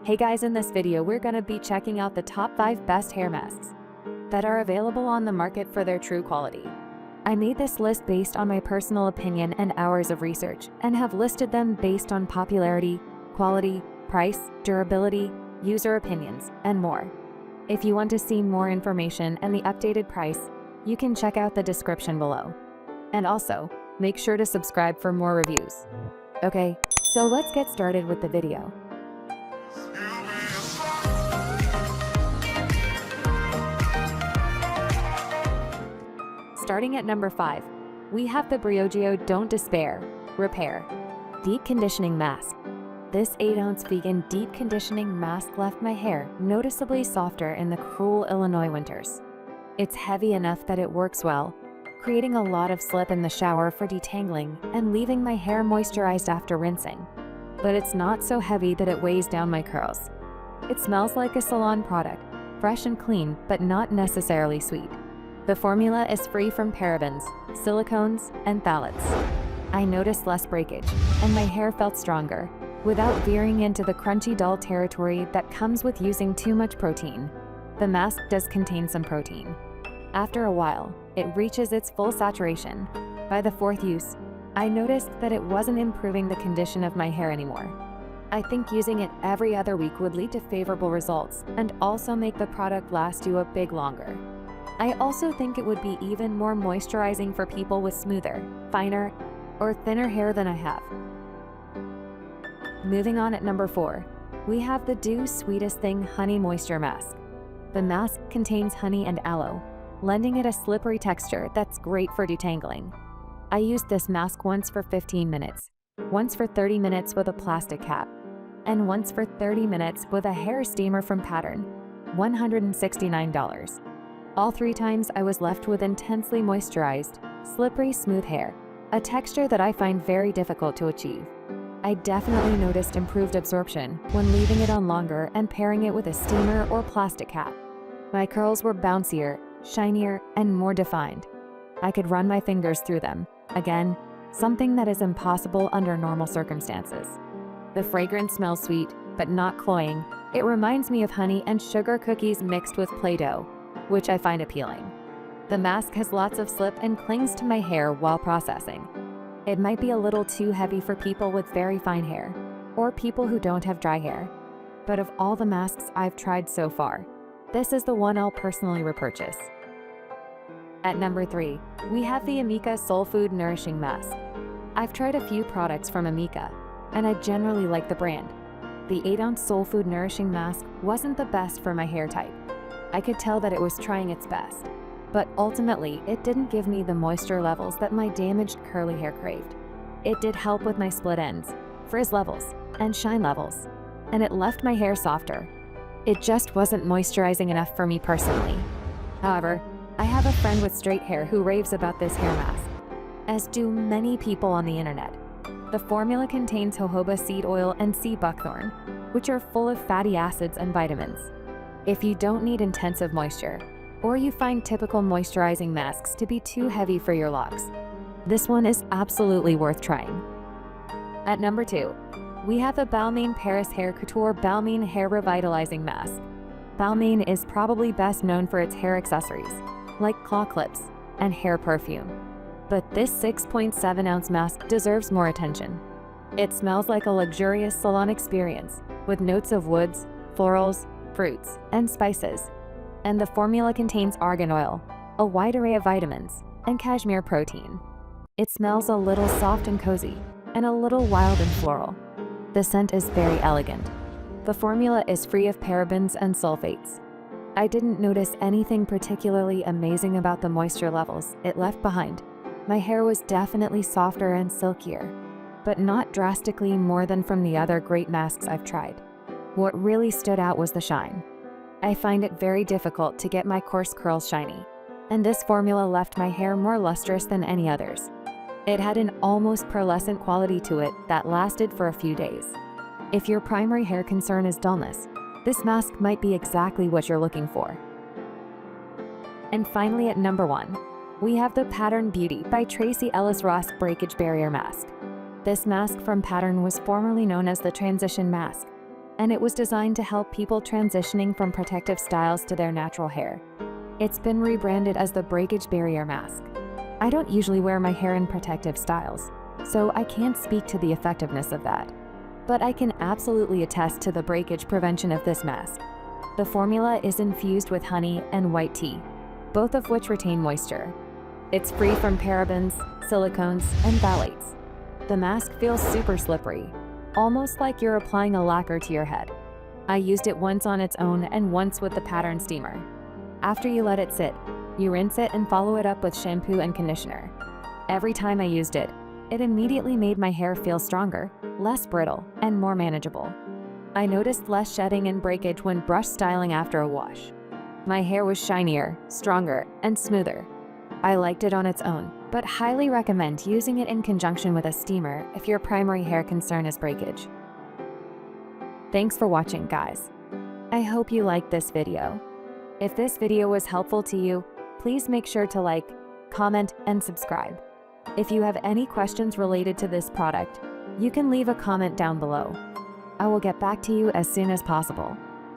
Hey guys, in this video we're gonna be checking out the top 5 best hair masks that are available on the market for their true quality. I made this list based on my personal opinion and hours of research, and have listed them based on popularity, quality, price, durability, user opinions, and more. If you want to see more information and the updated price, you can check out the description below. And also, make sure to subscribe for more reviews. Okay, so let's get started with the video. Starting at number 5, we have the Briogeo Don't Despair Repair Deep Conditioning Mask. This 8-ounce vegan deep conditioning mask left my hair noticeably softer in the cruel Illinois winters. It's heavy enough that it works well, creating a lot of slip in the shower for detangling and leaving my hair moisturized after rinsing. But it's not so heavy that it weighs down my curls. It smells like a salon product, fresh and clean, but not necessarily sweet. The formula is free from parabens, silicones, and phthalates. I noticed less breakage, and my hair felt stronger, without veering into the crunchy, dull territory that comes with using too much protein. The mask does contain some protein. After a while, it reaches its full saturation. By the 4th use, I noticed that it wasn't improving the condition of my hair anymore. I think using it every other week would lead to favorable results and also make the product last you a bit longer. I also think it would be even more moisturizing for people with smoother, finer, or thinner hair than I have. Moving on at number 4, we have the Doux Sweetest Thing Honey Moisture Mask. The mask contains honey and aloe, lending it a slippery texture that's great for detangling. I used this mask once for 15 minutes, once for 30 minutes with a plastic cap, and once for 30 minutes with a hair steamer from Pattern, $169. All 3 times I was left with intensely moisturized, slippery smooth hair, a texture that I find very difficult to achieve. I definitely noticed improved absorption when leaving it on longer and pairing it with a steamer or plastic cap. My curls were bouncier, shinier, and more defined. I could run my fingers through them, again, something that is impossible under normal circumstances. The fragrance smells sweet, but not cloying. It reminds me of honey and sugar cookies mixed with Play-Doh, which I find appealing. The mask has lots of slip and clings to my hair while processing. It might be a little too heavy for people with very fine hair, or people who don't have dry hair. But of all the masks I've tried so far, this is the one I'll personally repurchase. At number 3, we have the Amika Soulfood Nourishing Mask. I've tried a few products from Amika, and I generally like the brand. The 8-ounce Soulfood Nourishing Mask wasn't the best for my hair type. I could tell that it was trying its best, but ultimately it didn't give me the moisture levels that my damaged curly hair craved. It did help with my split ends, frizz levels, and shine levels, and it left my hair softer. It just wasn't moisturizing enough for me personally. However, I have a friend with straight hair who raves about this hair mask, as do many people on the internet. The formula contains jojoba seed oil and sea buckthorn, which are full of fatty acids and vitamins. If you don't need intensive moisture, or you find typical moisturizing masks to be too heavy for your locks, this one is absolutely worth trying. At number 2, we have the Balmain Paris Hair Couture Balmain Hair Revitalizing Mask. Balmain is probably best known for its hair accessories, like claw clips and hair perfume. But this 6.7-ounce mask deserves more attention. It smells like a luxurious salon experience, with notes of woods, florals, fruits, and spices. And the formula contains argan oil, a wide array of vitamins, and cashmere protein. It smells a little soft and cozy, and a little wild and floral. The scent is very elegant. The formula is free of parabens and sulfates. I didn't notice anything particularly amazing about the moisture levels it left behind. My hair was definitely softer and silkier, but not drastically more than from the other great masks I've tried. What really stood out was the shine. I find it very difficult to get my coarse curls shiny, and this formula left my hair more lustrous than any others. It had an almost pearlescent quality to it that lasted for a few days. If your primary hair concern is dullness, this mask might be exactly what you're looking for. And finally, at number 1, we have the Pattern Beauty by Tracee Ellis Ross Breakage Barrier Mask. This mask from Pattern was formerly known as the Transition Mask. and it was designed to help people transitioning from protective styles to their natural hair. It's been rebranded as the Breakage Barrier Mask. I don't usually wear my hair in protective styles, so I can't speak to the effectiveness of that. But I can absolutely attest to the breakage prevention of this mask. The formula is infused with honey and white tea, both of which retain moisture. It's free from parabens, silicones, and phthalates. The mask feels super slippery, almost like you're applying a lacquer to your head. I used it once on its own and once with the pattern steamer. After you let it sit, you rinse it and follow it up with shampoo and conditioner. Every time I used it, it immediately made my hair feel stronger, less brittle, and more manageable. I noticed less shedding and breakage when brush styling after a wash. My hair was shinier, stronger, and smoother. I liked it on its own, but highly recommend using it in conjunction with a steamer if your primary hair concern is breakage. Thanks for watching, guys. I hope you liked this video. If this video was helpful to you, please make sure to like, comment, and subscribe. If you have any questions related to this product, you can leave a comment down below. I will get back to you as soon as possible.